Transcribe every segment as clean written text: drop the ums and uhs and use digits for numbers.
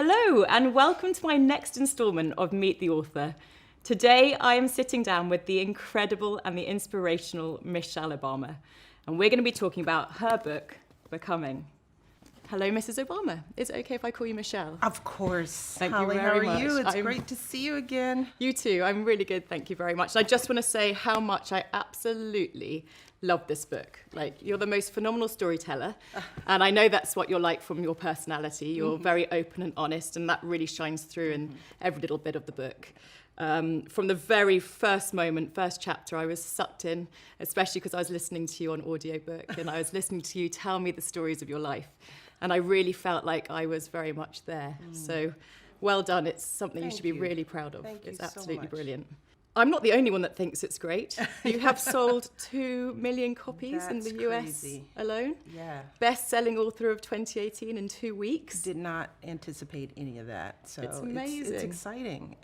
Hello, and welcome to my next instalment of Meet the Author. Today, I am sitting down with the incredible and the inspirational Michelle Obama, and we're going to be talking about her book, Becoming. Hello, Mrs. Obama. Is it okay if I call you Michelle? Of course. Thank Holly, you very how are you? much. It's great to see you again. You too. I'm really good. Thank you very much. And I just want to say how much I absolutely love this book. Like, you're the most phenomenal storyteller. And I know that's what you're like from your personality. You're very open and honest, and that really shines through in every little bit of the book. From the very first moment, first chapter, I was sucked in, especially because I was listening to you on audiobook and I was listening to you tell me the stories of your life. And I really felt like I was very much there. So well done. It's something you should be really proud of. Thank you It's so absolutely much. brilliant. I'm not the only one that thinks it's great. You have sold 2 million copies in That's the US crazy. alone. Yeah. Best-selling author of 2018 in 2 weeks. Did not anticipate any of that. So It's amazing. It's exciting.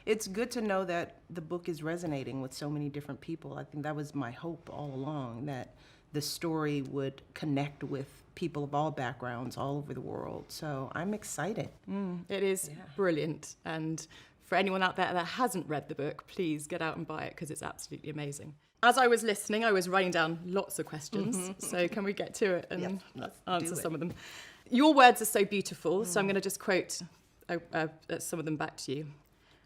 It's good to know that the book is resonating with so many different people. I think that was my hope all along, that the story would connect with people of all backgrounds all over the world. So I'm excited. It is brilliant. And for anyone out there that hasn't read the book, please get out and buy it because it's absolutely amazing. As I was listening, I was writing down lots of questions. So can we get to it and let's answer do it. some of them? Your words are so beautiful, so I'm going to just quote some of them back to you.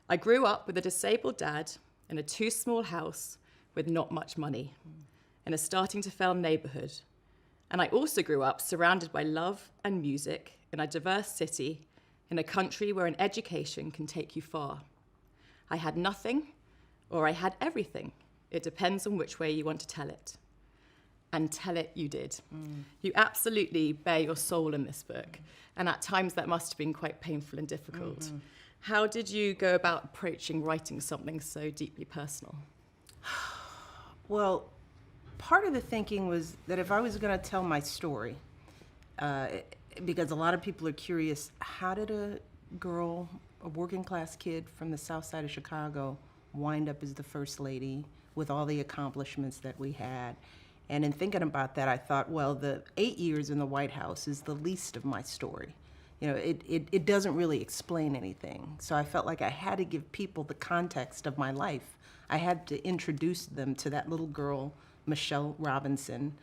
I grew up with a disabled dad in a too small house with not much money, in a starting to fail neighborhood. And I also grew up surrounded by love and music in a diverse city, in a country where an education can take you far. I had nothing, or I had everything. It depends on which way you want to tell it. And tell it you did. You absolutely bear your soul in this book. And at times that must have been quite painful and difficult. How did you go about approaching writing something so deeply personal? Well, part of the thinking was that if I was going to tell my story, because a lot of people are curious, how did a girl, a working class kid from the south side of Chicago, wind up as the first lady with all the accomplishments that we had? And in thinking about that, I thought, well, the 8 years in the White House is the least of my story. You know, it doesn't really explain anything. So I felt like I had to give people the context of my life. I had to introduce them to that little girl, Michelle Robinson,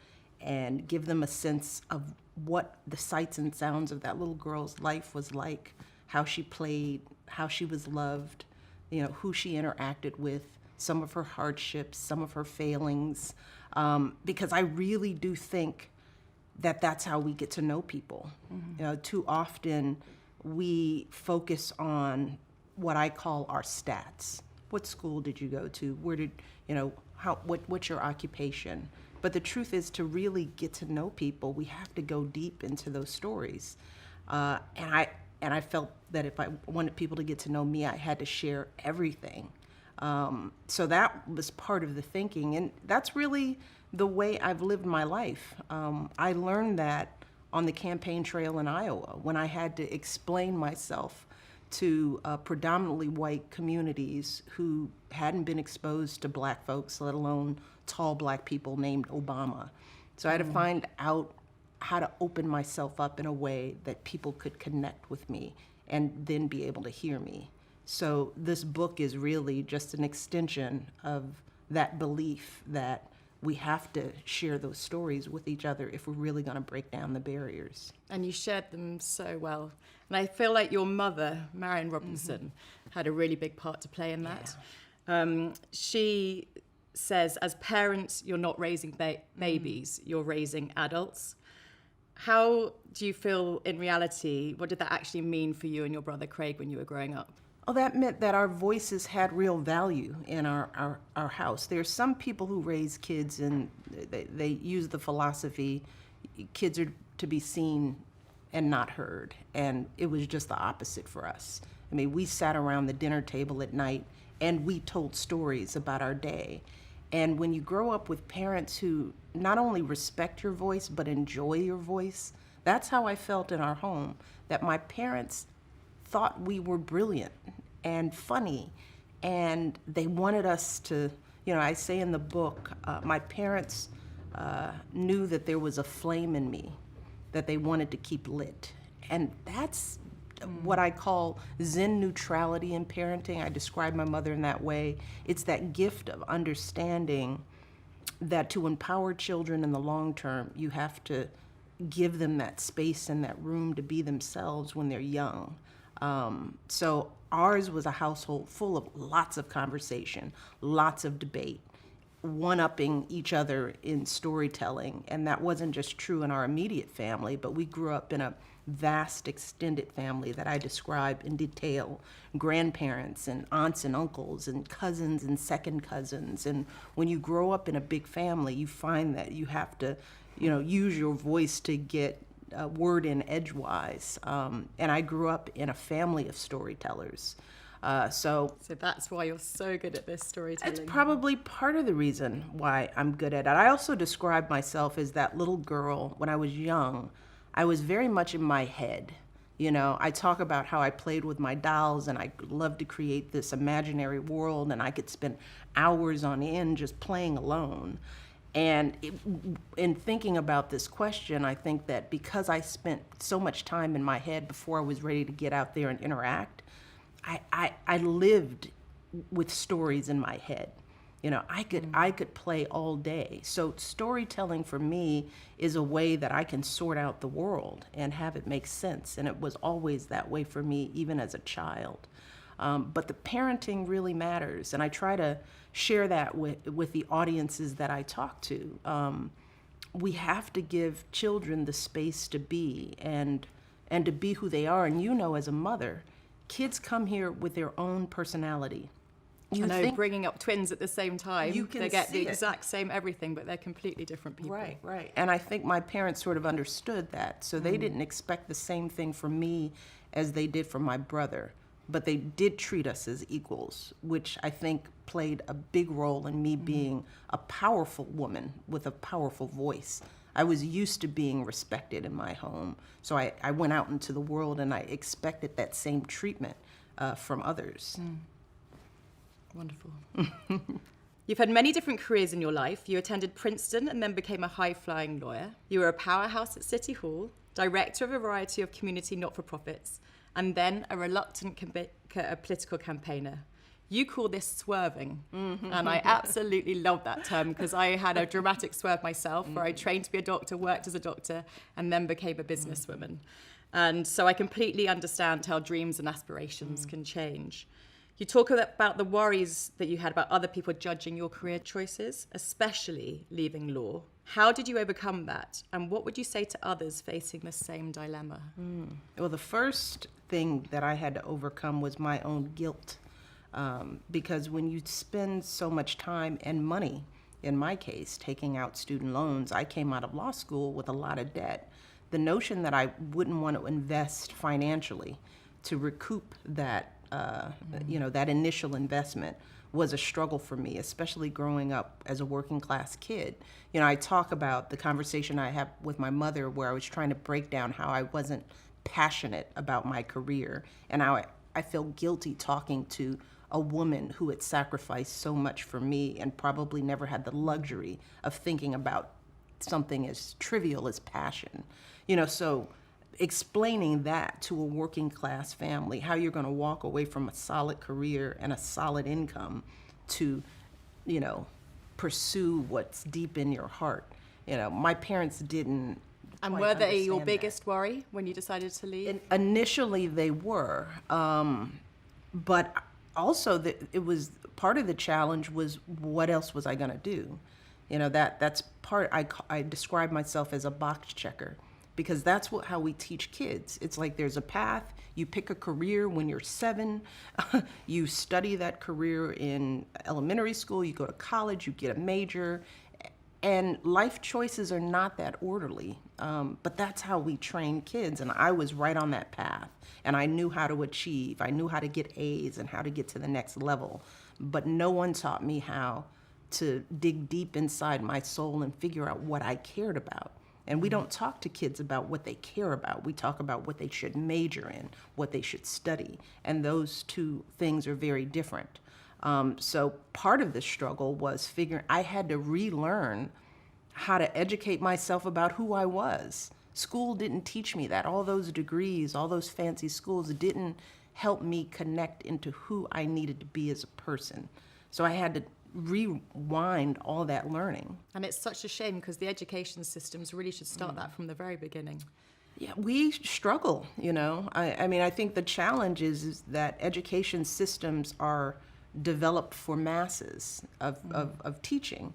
and give them a sense of what the sights and sounds of that little girl's life was like, how she played, how she was loved, you know, who she interacted with, some of her hardships, some of her failings, because I really do think that that's how we get to know people. You know, too often we focus on what I call our stats. What school did you go to? Where did, you know, what's your occupation? But the truth is, to really get to know people, we have to go deep into those stories. And I felt that if I wanted people to get to know me, I had to share everything. So that was part of the thinking, and that's really the way I've lived my life. I learned that on the campaign trail in Iowa, when I had to explain myself to predominantly white communities who hadn't been exposed to black folks, let alone tall black people named Obama. So I had to find out how to open myself up in a way that people could connect with me and then be able to hear me. So this book is really just an extension of that belief that we have to share those stories with each other if we're really going to break down the barriers. And you shared them so well. And I feel like your mother, Marion Robinson, had a really big part to play in that. She says, as parents, you're not raising babies, you're raising adults. How do you feel in reality? What did that actually mean for you and your brother Craig when you were growing up? Oh, that meant that our voices had real value in our house. There's some people who raise kids and they use the philosophy, kids are to be seen and not heard. And it was just the opposite for us. I mean, we sat around the dinner table at night and we told stories about our day. And when you grow up with parents who not only respect your voice, but enjoy your voice, that's how I felt in our home, that my parents thought we were brilliant and funny, and they wanted us to, you know, I say in the book, my parents knew that there was a flame in me that they wanted to keep lit. And that's what I call Zen neutrality in parenting. I describe my mother in that way. It's that gift of understanding that to empower children in the long term, you have to give them that space and that room to be themselves when they're young. So ours was a household full of lots of conversation, lots of debate, one-upping each other in storytelling. And that wasn't just true in our immediate family, but we grew up in a vast extended family that I describe in detail, grandparents and aunts and uncles and cousins and second cousins. And when you grow up in a big family, you find that you have to, use your voice to get word in edgewise. And I grew up in a family of storytellers. So that's why you're so good at this storytelling. it's probably part of the reason why I'm good at it. I also describe myself as that little girl. When I was young, I was very much in my head. I talk about how I played with my dolls and I loved to create this imaginary world, and I could spend hours on end just playing alone. And in thinking about this question, I think that because I spent so much time in my head before I was ready to get out there and interact, I lived with stories in my head. I could play all day. So storytelling for me is a way that I can sort out the world and have it make sense. And it was always that way for me, even as a child. But the parenting really matters. And I try to share that with the audiences that I talk to. We have to give children the space to be and to be who they are. And as a mother, kids come here with their own personality. Bringing up twins at the same time, they get the it. exact same everything, but they're completely different people. Right. And I think my parents sort of understood that. So they didn't expect the same thing from me as they did from my brother. But they did treat us as equals, which I think played a big role in me being a powerful woman with a powerful voice. I was used to being respected in my home. So I went out into the world and I expected that same treatment from others. Wonderful. You've had many different careers in your life. You attended Princeton and then became a high-flying lawyer. You were a powerhouse at City Hall, director of a variety of community not-for-profits, and then a reluctant political campaigner. You call this swerving, and I absolutely love that term because I had a dramatic swerve myself where I trained to be a doctor, worked as a doctor, and then became a businesswoman. And so I completely understand how dreams and aspirations can change. You talk about the worries that you had about other people judging your career choices, especially leaving law. How did you overcome that? And what would you say to others facing the same dilemma? Well, the first thing that I had to overcome was my own guilt. Because when you spend so much time and money, in my case, taking out student loans, I came out of law school with a lot of debt. The notion that I wouldn't want to invest financially to recoup that that initial investment was a struggle for me, especially growing up as a working class kid. I talk about the conversation I had with my mother where I was trying to break down how I wasn't passionate about my career and how I feel guilty talking to a woman who had sacrificed so much for me and probably never had the luxury of thinking about something as trivial as passion. So explaining that to a working class family, how you're going to walk away from a solid career and a solid income to, pursue what's deep in your heart. My parents didn't. And were they your biggest worry when you decided to leave? Initially they were, but also it was part of the challenge was what else was I going to do? That's part. I describe myself as a box checker. Because that's how we teach kids. It's like there's a path, you pick a career when you're 7, you study that career in elementary school, you go to college, you get a major, and life choices are not that orderly. But that's how we train kids, and I was right on that path. And I knew how to achieve, I knew how to get A's and how to get to the next level. But no one taught me how to dig deep inside my soul and figure out what I cared about. And we don't talk to kids about what they care about. We talk about what they should major in, what they should study. And those two things are very different. So part of the struggle was I had to relearn how to educate myself about who I was School didn't teach me that. All those degrees, all those fancy schools didn't help me connect into who I needed to be as a person. So I had to rewind all that learning. And it's such a shame because the education systems really should start that from the very beginning. Yeah, we struggle, you know. I mean, I think the challenge is that education systems are developed for masses of teaching,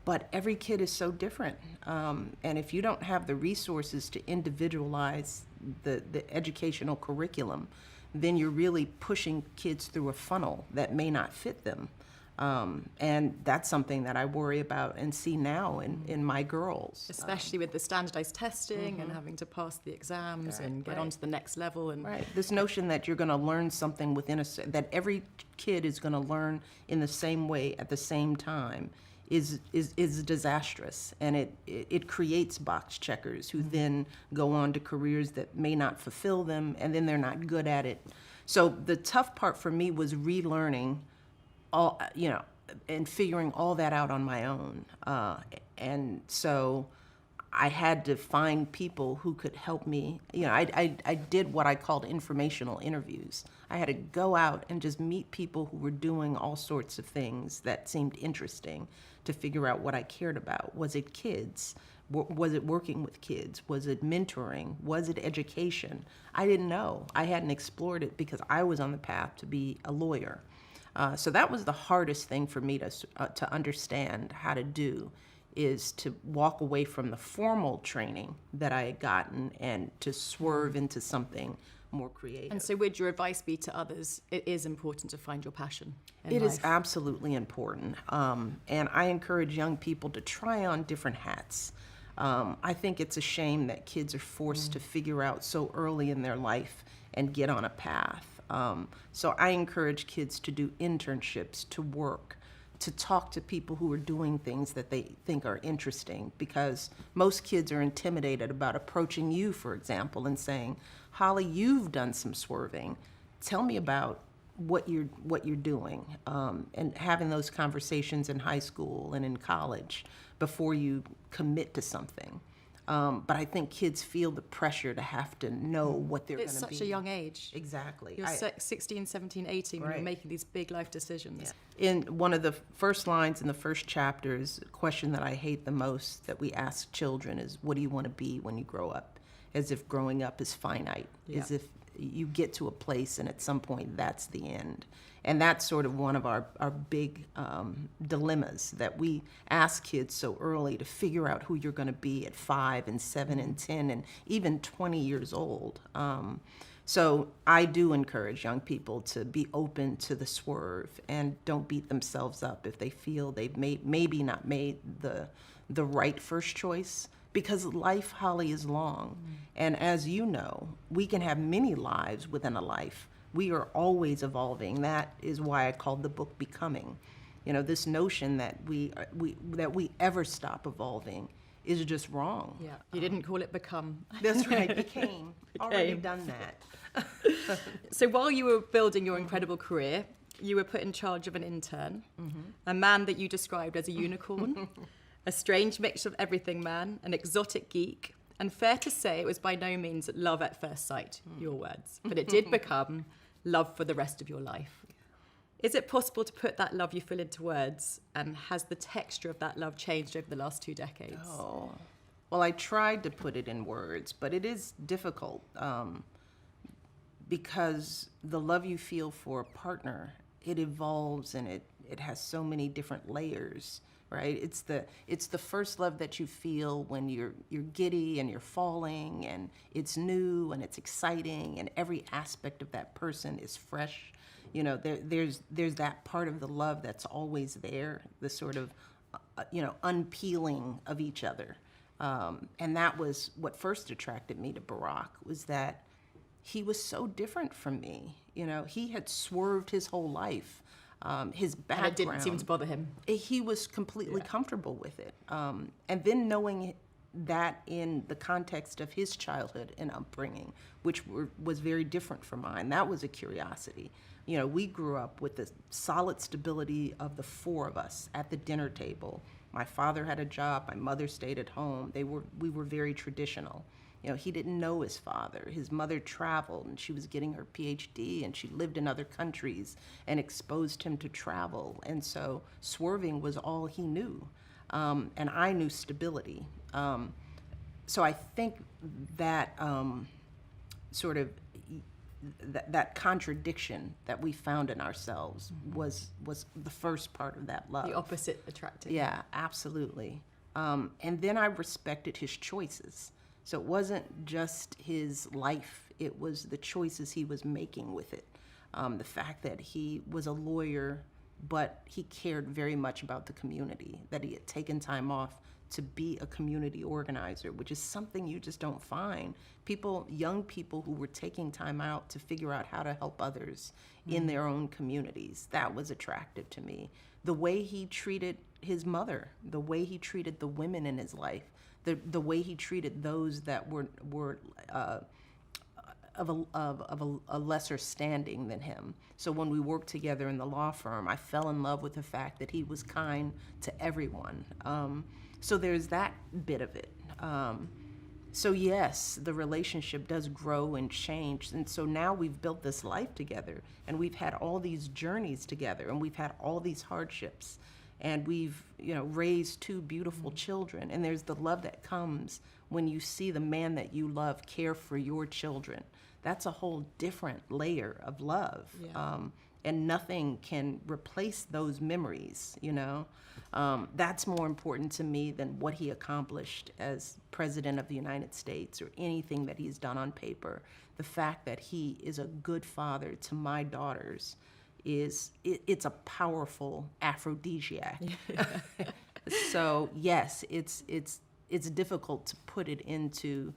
but every kid is so different. And if you don't have the resources to individualize the educational curriculum, then you're really pushing kids through a funnel that may not fit them. And that's something that I worry about and see now in my girls. Especially with the standardized testing and having to pass the exams and get on to the next level. And Right. This notion that you're going to learn something that every kid is going to learn in the same way at the same time is disastrous. And it creates box checkers who then go on to careers that may not fulfill them, and then they're not good at it. So the tough part for me was relearning all, you know, and figuring all that out on my own. And so I had to find people who could help me. You know, I did what I called informational interviews. I had to go out and just meet people who were doing all sorts of things that seemed interesting to figure out what I cared about. Was it kids? Was it working with kids? Was it mentoring? Was it education? I didn't know. I hadn't explored it because I was on the path to be a lawyer. So that was the hardest thing for me to understand how to do, is to walk away from the formal training that I had gotten and to swerve into something more creative. so would your advice be to others, it is important to find your passion in It life? is absolutely important. And I encourage young people to try on different hats. I think it's a shame that kids are forced to figure out so early in their life and get on a path. So I encourage kids to do internships, to work, to talk to people who are doing things that they think are interesting, because most kids are intimidated about approaching you, for example, and saying, Holly, you've done some swerving. Tell me about what you're doing, and having those conversations in high school and in college before you commit to something. But I think kids feel the pressure to have to know what they're going to be. It's such a young age. Exactly. You're 16, 17, 18 when you're Right. making these big life decisions. In one of the first lines in the first chapters, a question that I hate the most that we ask children is, what do you want to be when you grow up? As if growing up is finite, as if you get to a place and at some point that's the end. And that's sort of one of our big dilemmas, that we ask kids so early to figure out who you're going to be at 5 and 7 and 10 and even 20 years old. So I do encourage young people to be open to the swerve and don't beat themselves up if they feel they've maybe not made the right first choice, because life, Holly, is long. And as you know, we can have many lives within a life. We are always evolving. That is why I called the book Becoming. You know, this notion that we ever stop evolving is just wrong. Yeah. You didn't call it Become. That's right, became. Already done that. So while you were building your incredible career, you were put in charge of an intern, a man that you described as a unicorn, a strange mix of everything man, an exotic geek, and fair to say it was by no means love at first sight, your words, but it did become love for the rest of your life. Is it possible to put that love you feel into words, and has the texture of that love changed over the last 2 decades? Oh, well, I tried to put it in words, but it is difficult because the love you feel for a partner, it evolves and it has so many different layers, right? It's the first love that you feel when you're giddy and you're falling, and it's new and it's exciting, and every aspect of that person is fresh. You know, there's that part of the love that's always there, the sort of unpeeling of each other. And that was what first attracted me to Barack, was that he was so different from me. You know, he had swerved his whole life. His background. And it didn't seem to bother him. He was completely comfortable with it. And then knowing that in the context of his childhood and upbringing, which was very different from mine, that was a curiosity. You know, we grew up with the solid stability of the 4 of us at the dinner table, My father had a job. My mother stayed at home. We were very traditional. You know, he didn't know his father. His mother traveled, and she was getting her PhD, and she lived in other countries and exposed him to travel. And so swerving was all he knew. And I knew stability. So I think that sort of that contradiction that we found in ourselves was the first part of that love. The opposite attracted. Yeah, absolutely. And then I respected his choices. So it wasn't just his life, it was the choices he was making with it. The fact that he was a lawyer, but he cared very much about the community, that he had taken time off to be a community organizer, which is something you just don't find. Young people who were taking time out to figure out how to help others in their own communities, that was attractive to me. The way he treated his mother, the way he treated the women in his life, the way he treated those that were of a lesser standing than him. So when we worked together in the law firm, I fell in love with the fact that he was kind to everyone. So there's that bit of it. So yes, the relationship does grow and change. And so now we've built this life together, and we've had all these journeys together, and we've had all these hardships, and we've, raised two beautiful children. And there's the love that comes when you see the man that you love care for your children. That's a whole different layer of love. Yeah. And nothing can replace those memories, That's more important to me than what he accomplished as President of the United States or anything that he's done on paper. The fact that he is a good father to my daughters it's a powerful aphrodisiac. So yes, it's difficult to put it into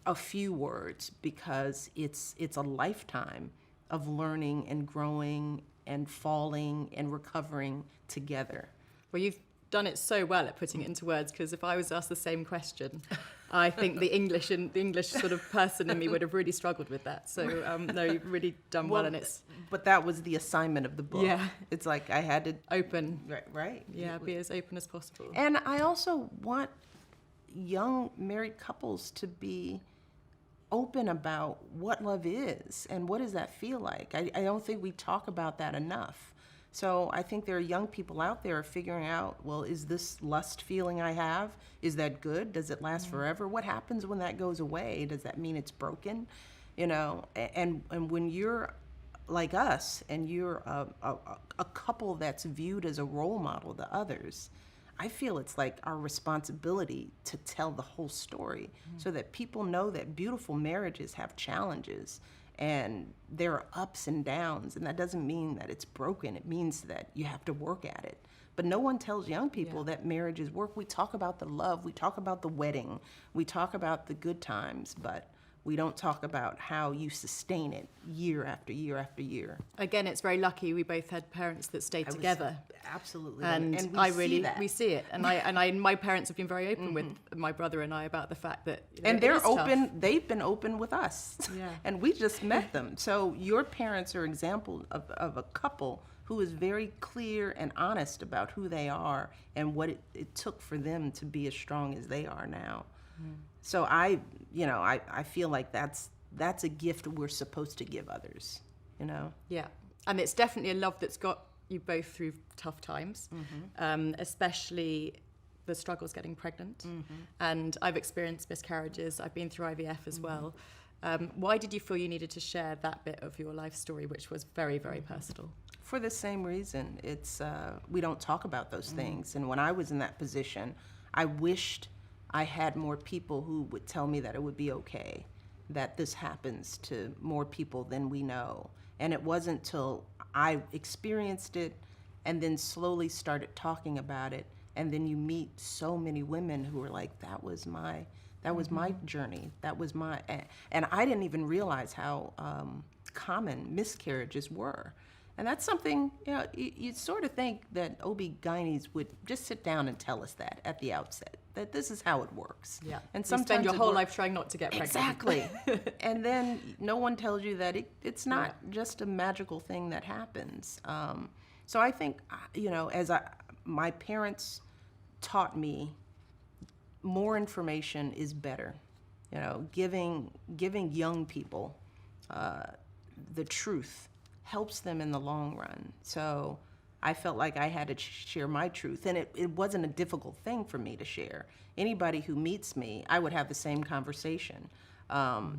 a few words because it's a lifetime of learning and growing and falling and recovering together. Well, you've done it so well at putting it into words, because if I was asked the same question, I think the English sort of person in me would have really struggled with that. So no, you've really done well, and it's. But that was the assignment of the book. Yeah. It's like I had to open. Right. Yeah, be as open as possible. And I also want young married couples to be open about what love is and what does that feel like. I don't think we talk about that enough. So I think there are young people out there figuring out, well, is this lust feeling I have, is that good? Does it last forever? What happens when that goes away? Does that mean it's broken? And when you're like us and you're a couple that's viewed as a role model to others, I feel it's like our responsibility to tell the whole story so that people know that beautiful marriages have challenges and there are ups and downs, and that doesn't mean that it's broken. It means that you have to work at it. But no one tells young people that marriages work. We talk about the love, we talk about the wedding, we talk about the good times, but we don't talk about how you sustain it year after year after year. Again, it's very lucky we both had parents that stayed together. Absolutely. And we see it. And my parents have been very open with my brother and I about the fact that and they're open. They've been open with us. Yeah. And we just met them. So your parents are an example of a couple who is very clear and honest about who they are and what it took for them to be as strong as they are now. So I feel like that's a gift we're supposed to give others, Yeah, and it's definitely a love that's got you both through tough times, especially the struggles getting pregnant. And I've experienced miscarriages. I've been through IVF as well. Why did you feel you needed to share that bit of your life story, which was very, very personal? For the same reason. It's we don't talk about those things. And when I was in that position, I wished I had more people who would tell me that it would be okay, that this happens to more people than we know. And it wasn't till I experienced it and then slowly started talking about it. And then you meet so many women who are like, that was my journey. That was my, and I didn't even realize how common miscarriages were. And that's something, you'd sort of think that OB-GYNs would just sit down and tell us that at the outset, that this is how it works. Yeah. And sometimes you spend your whole life trying not to get pregnant. Exactly. And then no one tells you that it's not just a magical thing that happens. So I think, as my parents taught me more information is better. You know, giving young people the truth helps them in the long run. So I felt like I had to share my truth, and it wasn't a difficult thing for me to share. Anybody who meets me, I would have the same conversation.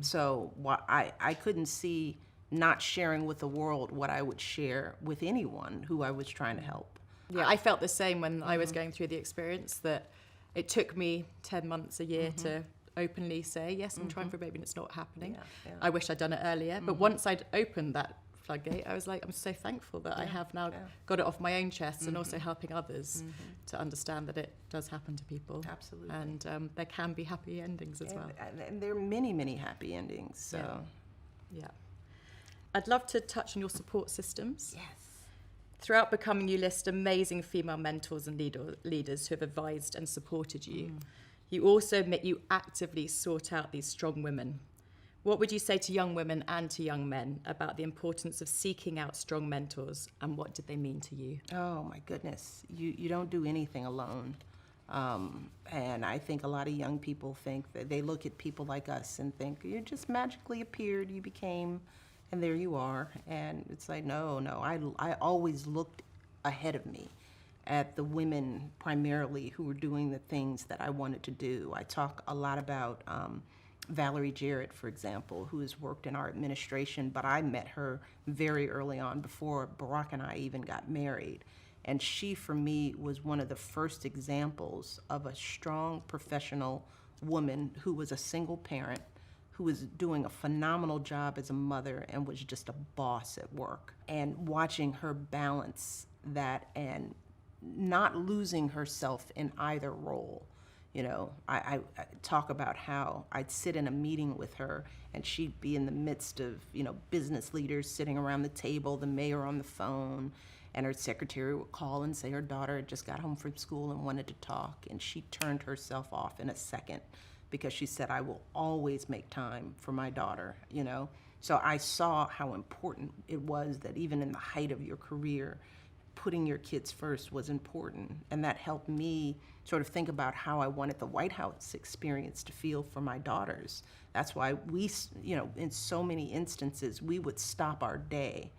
So I couldn't see not sharing with the world what I would share with anyone who I was trying to help. Yeah, I felt the same when I was going through the experience, that it took me 10 months, a year to openly say, yes, I'm trying for a baby and it's not happening. Yeah. I wish I'd done it earlier. But once I'd opened that floodgate, I was like, I'm so thankful that I have now got it off my own chest, and also helping others to understand that it does happen to people. Absolutely. And there can be happy endings as well. And there are many, many happy endings. So Yeah. I'd love to touch on your support systems. yes. Throughout Becoming, you list amazing female mentors and leaders who have advised and supported you. You also admit you actively sought out these strong women. What would you say to young women and to young men about the importance of seeking out strong mentors, and what did they mean to you? Oh my goodness, you don't do anything alone. And I think a lot of young people think that they look at people like us and think, you just magically appeared, you became, and there you are. And it's like, no, I always looked ahead of me at the women primarily who were doing the things that I wanted to do. I talk a lot about Valerie Jarrett, for example, who has worked in our administration, but I met her very early on before Barack and I even got married. And she, for me, was one of the first examples of a strong professional woman who was a single parent, who was doing a phenomenal job as a mother and was just a boss at work. And watching her balance that and not losing herself in either role. You know, I talk about how I'd sit in a meeting with her and she'd be in the midst of, you know, business leaders sitting around the table, the mayor on the phone, and her secretary would call and say her daughter had just got home from school and wanted to talk, and she turned herself off in a second because she said, I will always make time for my daughter, you know. So I saw how important it was that even in the height of your career, putting your kids first was important, and that helped me sort of think about how I wanted the White House experience to feel for my daughters. That's why we, you know, in so many instances, we would stop our day,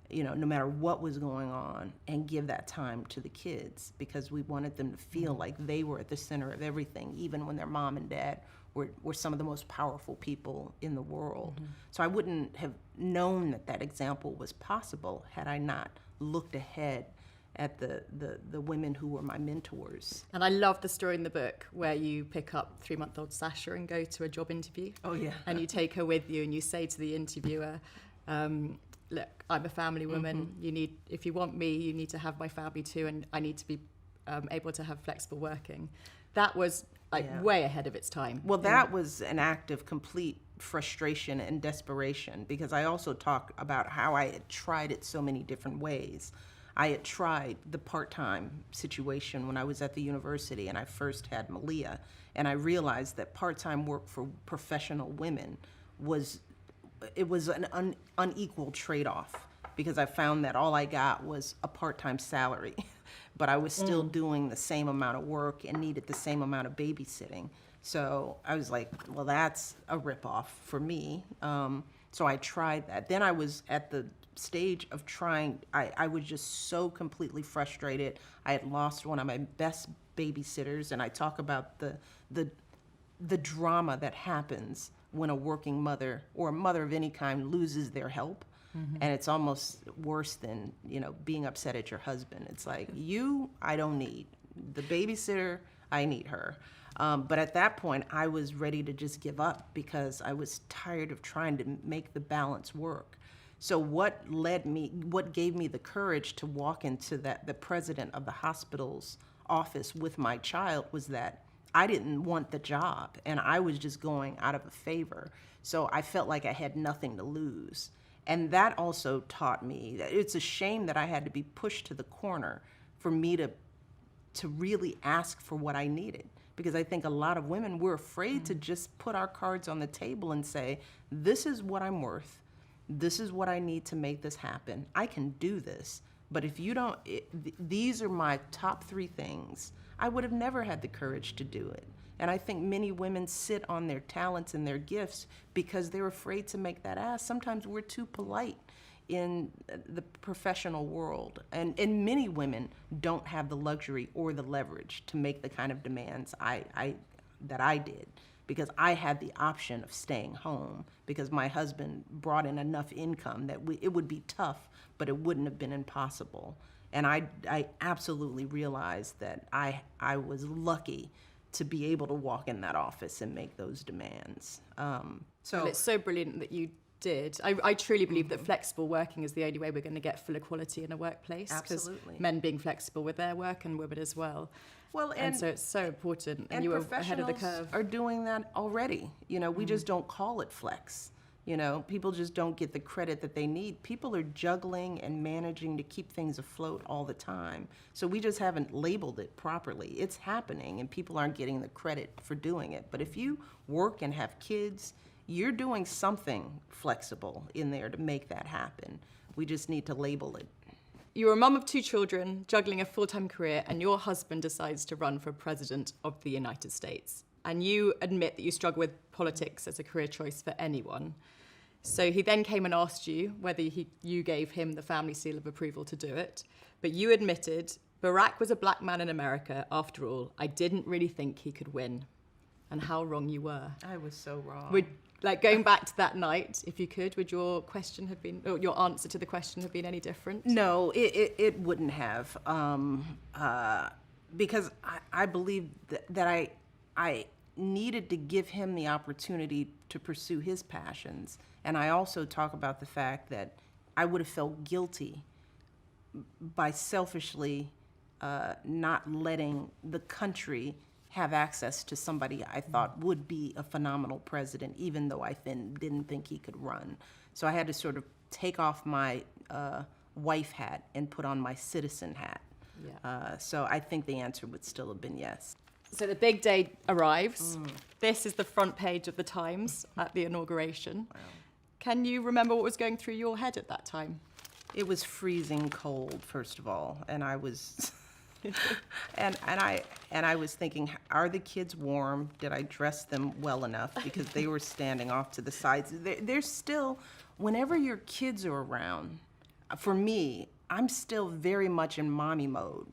you know, no matter what was going on, and give that time to the kids, because we wanted them to feel like they were at the center of everything, even when their mom and dad were some of the most powerful people in the world. So I wouldn't have known that that example was possible had I not looked ahead at the women who were my mentors. And I love the story in the book where you pick up 3-month-old Sasha and go to a job interview. Oh, yeah. And you take her with you and you say to the interviewer, look, I'm a family woman. You need, if you want me, you need to have my family too, and I need to be able to have flexible working. That was way ahead of its time. Well, that was an act of complete frustration and desperation, because I also talk about how I had tried it so many different ways. I had tried the part-time situation when I was at the university and I first had Malia, and I realized that part-time work for professional women was an unequal trade-off, because I found that all I got was a part-time salary, but I was still doing the same amount of work and needed the same amount of babysitting. So I was like, well, that's a ripoff for me. So I tried that. Then I was at the stage of trying, I was just so completely frustrated. I had lost one of my best babysitters, and I talk about the drama that happens when a working mother or a mother of any kind loses their help. And it's almost worse than, you know, being upset at your husband. It's like, I don't need. The babysitter, I need her. But at that point, I was ready to just give up, because I was tired of trying to make the balance work. So what gave me the courage to walk into the president of the hospital's office with my child was that I didn't want the job, and I was just going out of a favor. So I felt like I had nothing to lose. And that also taught me that it's a shame that I had to be pushed to the corner for me to really ask for what I needed. Because I think a lot of women, we're afraid to just put our cards on the table and say, this is what I'm worth. This is what I need to make this happen. I can do this, But if you don't, these are my top 3 things, I would have never had the courage to do it. And I think many women sit on their talents and their gifts because they're afraid to make that ask. Sometimes we're too polite in the professional world. And many women don't have the luxury or the leverage to make the kind of demands that I did, because I had the option of staying home because my husband brought in enough income that it would be tough, but it wouldn't have been impossible. And I absolutely realized that I was lucky to be able to walk in that office and make those demands. Well, it's so brilliant that you did. I truly believe that flexible working is the only way we're going to get full equality in a workplace. Absolutely. 'Cause men being flexible with their work and women as well. Well, and so it's so important, and you were ahead of the curve. Are doing that already. We just don't call it flex. People just don't get the credit that they need. People are juggling and managing to keep things afloat all the time. So we just haven't labeled it properly. It's happening, and people aren't getting the credit for doing it. But if you work and have kids, you're doing something flexible in there to make that happen. We just need to label it. You're a mum of 2 children, juggling a full-time career, and your husband decides to run for president of the United States. And you admit that you struggle with politics as a career choice for anyone. So he then came and asked you whether you gave him the family seal of approval to do it. But you admitted, Barack was a black man in America. After all, I didn't really think he could win. And how wrong you were. I was so wrong. Going back to that night, if you could, would your question have been, or your answer to the question have been any different? No, it wouldn't have, because I believe that I needed to give him the opportunity to pursue his passions. And I also talk about the fact that I would have felt guilty by selfishly not letting the country have access to somebody I thought would be a phenomenal president, even though I didn't think he could run. So I had to sort of take off my wife hat and put on my citizen hat. Yeah. So I think the answer would still have been yes. So the big day arrives. This is the front page of the Times at the inauguration. Wow. Can you remember what was going through your head at that time? It was freezing cold, first of all, and I was and I was thinking, are the kids warm? Did I dress them well enough? Because they were standing off to the sides. They're still, whenever your kids are around, for me, I'm still very much in mommy mode,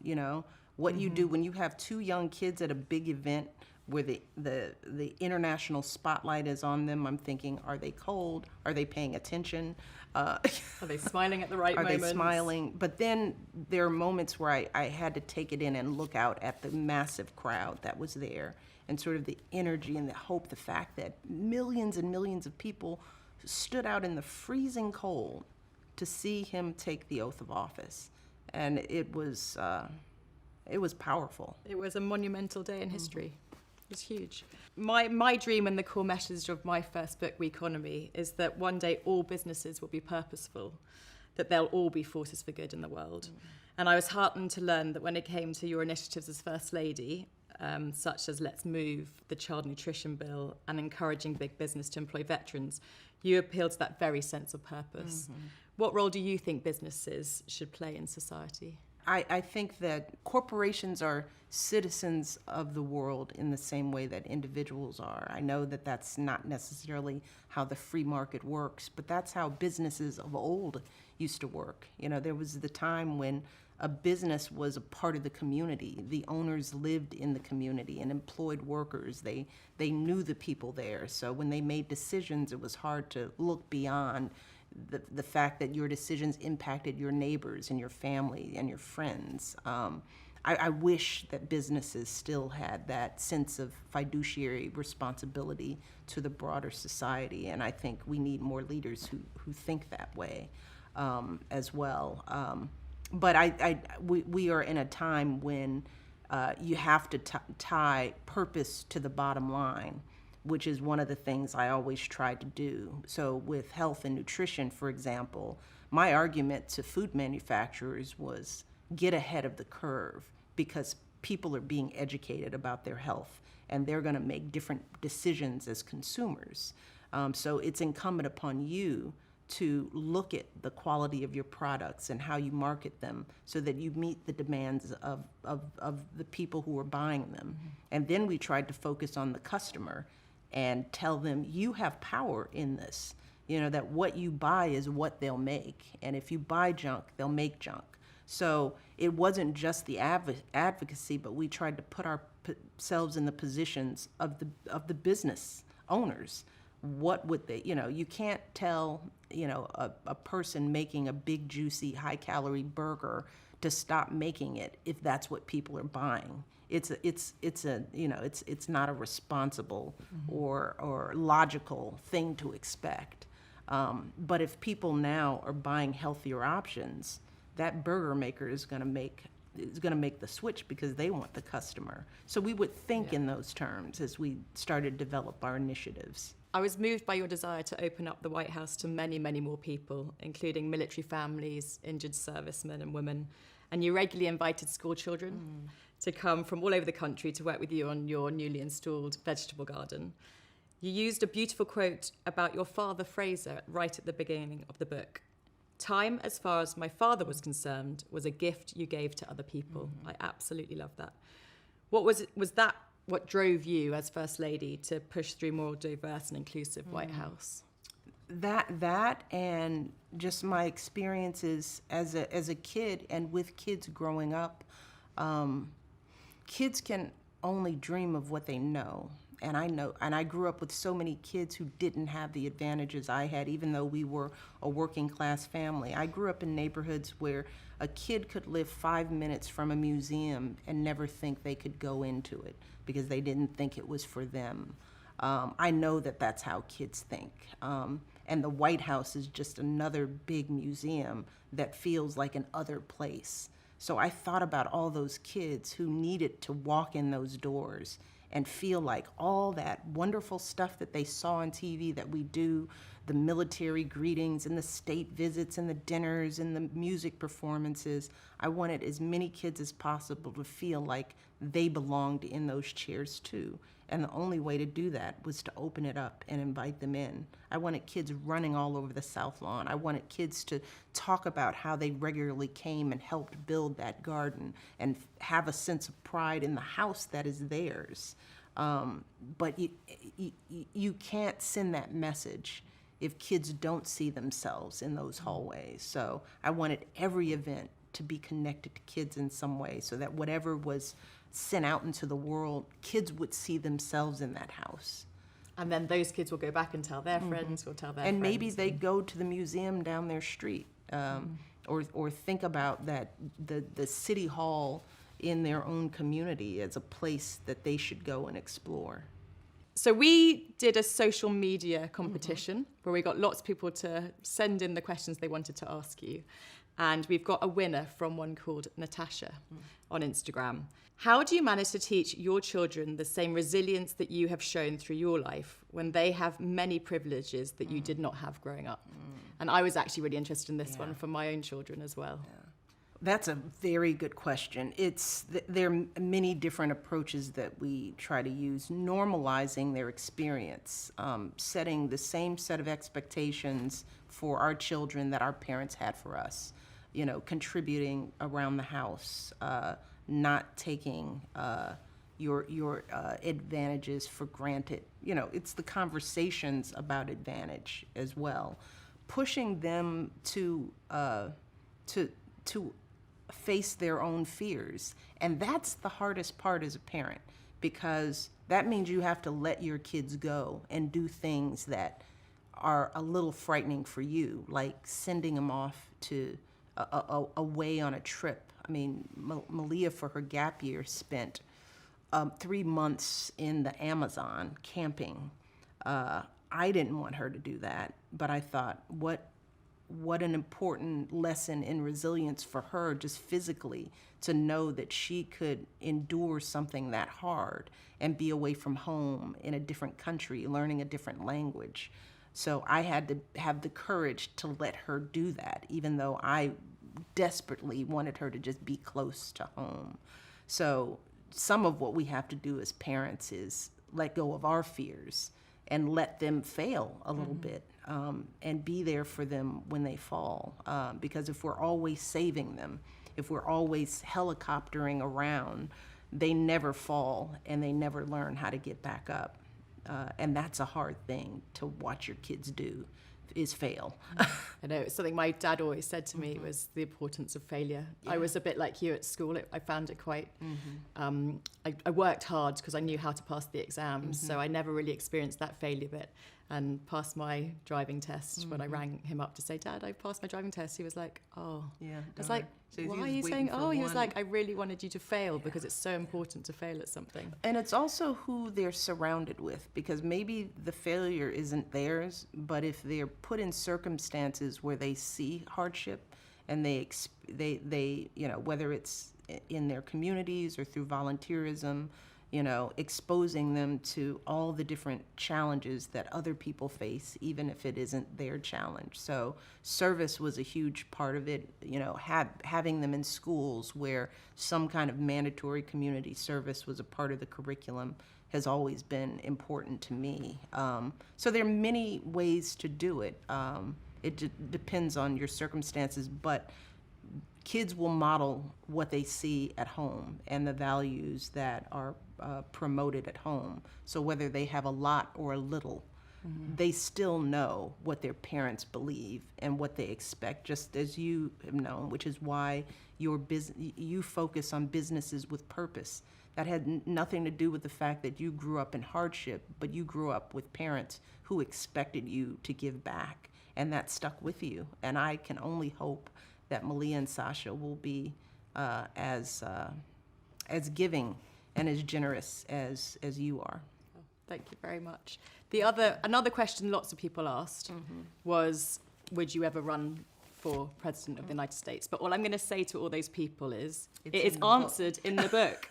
What you do when you have 2 young kids at a big event where the international spotlight is on them, I'm thinking, are they cold? Are they paying attention? Are they smiling at the right moments? Are they smiling? But then there are moments where I had to take it in and look out at the massive crowd that was there, and sort of the energy and the hope, the fact that millions and millions of people stood out in the freezing cold to see him take the oath of office. And it was powerful. It was a monumental day in history. It was huge. My dream and the core message of my first book, Weeconomy, is that one day all businesses will be purposeful, that they'll all be forces for good in the world. And I was heartened to learn that when it came to your initiatives as First Lady, such as Let's Move, the Child Nutrition Bill, and encouraging big business to employ veterans, you appealed to that very sense of purpose. What role do you think businesses should play in society? I think that corporations are citizens of the world in the same way that individuals are. I know that that's not necessarily how the free market works, but that's how businesses of old used to work. There was the time when a business was a part of the community. The owners lived in the community and employed workers. They knew the people there. So when they made decisions, it was hard to look beyond the fact that your decisions impacted your neighbors and your family and your friends. I wish that businesses still had that sense of fiduciary responsibility to the broader society, and I think we need more leaders who think that way as well. But we are in a time when you have to tie purpose to the bottom line, which is one of the things I always try to do. So with health and nutrition, for example, my argument to food manufacturers was get ahead of the curve, because people are being educated about their health and they're going to make different decisions as consumers. So it's incumbent upon you to look at the quality of your products and how you market them so that you meet the demands of the people who are buying them. And then we tried to focus on the customer and tell them, you have power in this. You know, that what you buy is what they'll make. And if you buy junk, they'll make junk. So it wasn't just the advocacy, but we tried to put ourselves in the positions of the business owners. What would they, you know, you can't tell, you know, a person making a big, juicy, high-calorie burger to stop making it if that's what people are buying. It's not a responsible or logical thing to expect. But if people now are buying healthier options, that burger maker is going to make the switch because they want the customer. So we would think in those terms as we started to develop our initiatives. I was moved by your desire to open up the White House to many, many more people, including military families, injured servicemen and women. And you regularly invited school children to come from all over the country to work with you on your newly installed vegetable garden. You used a beautiful quote about your father, Fraser, right at the beginning of the book. Time, as far as my father was concerned, was a gift you gave to other people. I absolutely love that. Was that what drove you as First Lady to push through more diverse and inclusive White House? That and just my experiences as a kid and with kids growing up. Kids can only dream of what they know. And I grew up with so many kids who didn't have the advantages I had, even though we were a working class family. I grew up in neighborhoods where a kid could live 5 minutes from a museum and never think they could go into it because they didn't think it was for them. I know that that's how kids think. And the White House is just another big museum that feels like an other place. So I thought about all those kids who needed to walk in those doors and feel like all that wonderful stuff that they saw on TV that we do, the military greetings and the state visits and the dinners and the music performances. I wanted as many kids as possible to feel like they belonged in those chairs too. And the only way to do that was to open it up and invite them in. I wanted kids running all over the South Lawn. I wanted kids to talk about how they regularly came and helped build that garden and have a sense of pride in the house that is theirs. But you can't send that message if kids don't see themselves in those hallways. So I wanted every event to be connected to kids in some way so that whatever was sent out into the world, kids would see themselves in that house. And then those kids will go back and tell their friends or tell their friends. And maybe they go to the museum down their street or think about that the city hall in their own community as a place that they should go and explore. So we did a social media competition where we got lots of people to send in the questions they wanted to ask you. And we've got a winner from one called Natasha on Instagram. How do you manage to teach your children the same resilience that you have shown through your life when they have many privileges that you did not have growing up? And I was actually really interested in this one for my own children as well. Yeah. That's a very good question. There are many different approaches that we try to use, normalizing their experience, setting the same set of expectations for our children that our parents had for us, you know, contributing around the house, not taking your advantages for granted. You know, it's the conversations about advantage as well, pushing them to face their own fears. And that's the hardest part as a parent, because that means you have to let your kids go and do things that are a little frightening for you, like sending them off to away on a trip. I mean, Malia, for her gap year, spent 3 months in the Amazon camping. I didn't want her to do that, but I thought, what an important lesson in resilience for her, just physically, to know that she could endure something that hard and be away from home in a different country, learning a different language. So I had to have the courage to let her do that, even though I desperately wanted her to just be close to home. So some of what we have to do as parents is let go of our fears and let them fail a little bit. and be there for them when they fall. Because if we're always saving them, if we're always helicoptering around, they never fall and they never learn how to get back up. And that's a hard thing to watch your kids do, is fail. I know, it's something my dad always said to me was the importance of failure. I was a bit like you at school. I found it quite, I worked hard because I knew how to pass the exams, so I never really experienced that failure bit, and passed my driving test. When I rang him up to say, Dad, I passed my driving test, he was like, oh. Yeah, I was like, so he why was are you waiting saying, for oh? He was one. like, I really wanted you to fail because it's so important to fail at something. And it's also who they're surrounded with, because maybe the failure isn't theirs, but if they're put in circumstances where they see hardship and they you know, whether it's in their communities or through volunteerism, you know, exposing them to all the different challenges that other people face, even if it isn't their challenge. So service was a huge part of it, you know, having them in schools where some kind of mandatory community service was a part of the curriculum has always been important to me. So there are many ways to do it. It depends on your circumstances, but kids will model what they see at home and the values that are promoted at home. So whether they have a lot or a little, they still know what their parents believe and what they expect, just as you have known, which is why you focus on businesses with purpose. That had nothing to do with the fact that you grew up in hardship, but you grew up with parents who expected you to give back, and that stuck with you. And I can only hope that Malia and Sasha will be as giving and as generous as you are. Oh, thank you very much. Another question lots of people asked was, would you ever run for President of the United States? But all I'm going to say to all those people is, it is answered in the book.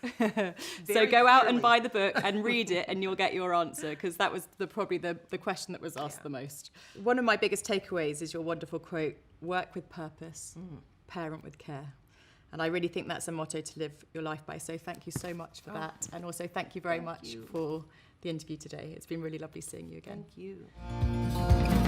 So go out and buy the book and read it, and you'll get your answer, because that was probably the question that was asked the most. One of my biggest takeaways is your wonderful quote, work with purpose, parent with care. And I really think that's a motto to live your life by. So thank you so much for that. And also thank you very much for the interview today. It's been really lovely seeing you again. Thank you.